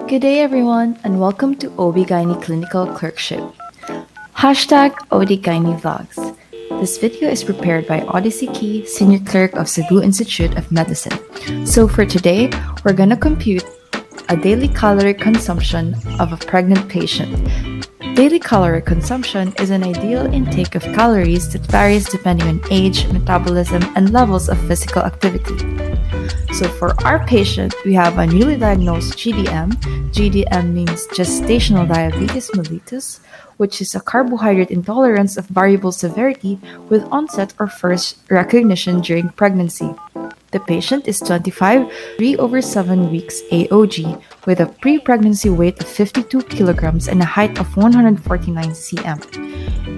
Good day everyone and welcome to OB-GYN Clinical Clerkship. Hashtag OB-GYN Vlogs. This video is prepared by Odyssey Key, Senior Clerk of Cebu Institute of Medicine. So for today, we're gonna compute a daily caloric consumption of a pregnant patient. Daily caloric consumption is an ideal intake of calories that varies depending on age, metabolism, and levels of physical activity. So for our patient, we have a newly diagnosed GDM. GDM means Gestational Diabetes Mellitus, which is a carbohydrate intolerance of variable severity with onset or first recognition during pregnancy. The patient is 25, 3/7 weeks AOG with a pre-pregnancy weight of 52 kilograms and a height of 149 cm.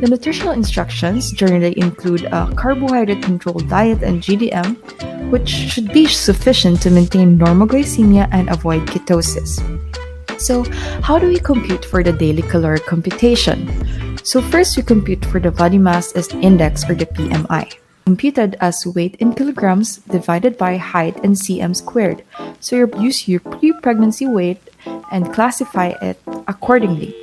The nutritional instructions generally include a carbohydrate-controlled diet and GDM, which should be sufficient to maintain normal glycemia and avoid ketosis. So, how do we compute for the daily caloric computation? So first, we compute for the body mass index or the BMI, computed as weight in kilograms divided by height in cm squared. So you use your pre-pregnancy weight and classify it accordingly.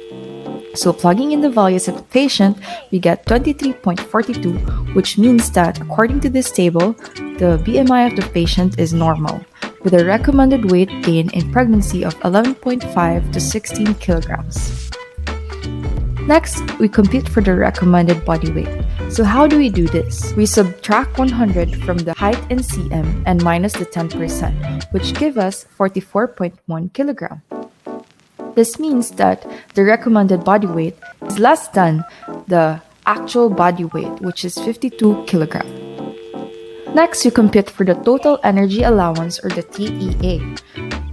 So plugging in the values of the patient, we get 23.42, which means that according to this table, the BMI of the patient is normal, with a recommended weight gain in pregnancy of 11.5 to 16 kilograms. Next, we compute for the recommended body weight. So how do we do this? We subtract 100 from the height in cm and minus the 10%, which gives us 44.1 kilogram. This means that the recommended body weight is less than the actual body weight, which is 52 kg. Next, we compute for the total energy allowance or the TEA.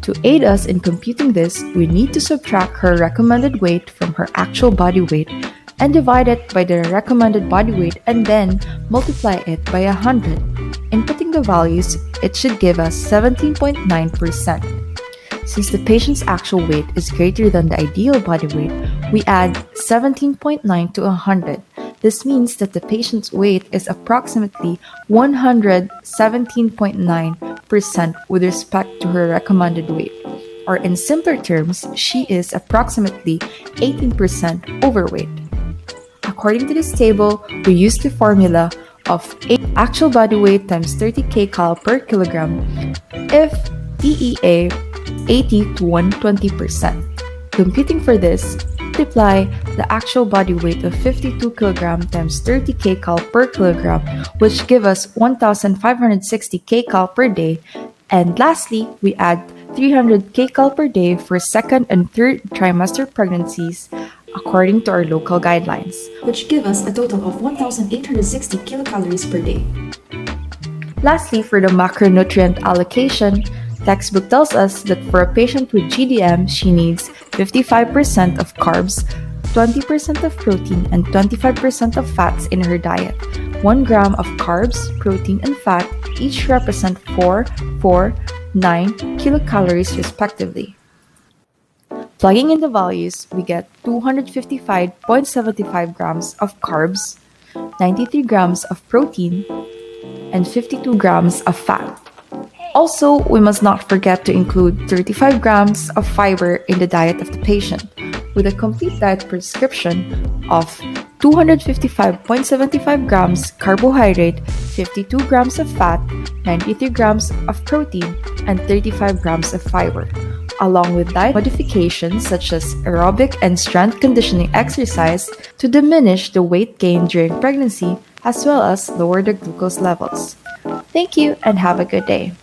To aid us in computing this, we need to subtract her recommended weight from her actual body weight and divide it by the recommended body weight and then multiply it by 100. Inputting the values, it should give us 17.9%. Since the patient's actual weight is greater than the ideal body weight, we add 17.9 to 100. This means that the patient's weight is approximately 117.9% with respect to her recommended weight. Or in simpler terms, she is approximately 18% overweight. According to this table, we use the formula of actual body weight times 30 kcal per kilogram if TEA 80 to 120%. Computing for this, multiply the actual body weight of 52 kg times 30 kcal per kilogram, which give us 1,560 kcal per day. And lastly, we add 300 kcal per day for second and third trimester pregnancies according to our local guidelines, which give us a total of 1,860 kilocalories per day. Lastly, for the macronutrient allocation, textbook tells us that for a patient with GDM, she needs 55% of carbs, 20% of protein, and 25% of fats in her diet. 1 gram of carbs, protein, and fat each represent 4, 4, 9 kilocalories respectively. Plugging in the values, we get 255.75 grams of carbs, 93 grams of protein, and 52 grams of fat. Also, we must not forget to include 35 grams of fiber in the diet of the patient, with a complete diet prescription of 255.75 grams carbohydrate, 52 grams of fat, 93 grams of protein, and 35 grams of fiber, along with diet modifications such as aerobic and strength conditioning exercise to diminish the weight gain during pregnancy as well as lower the glucose levels. Thank you and have a good day.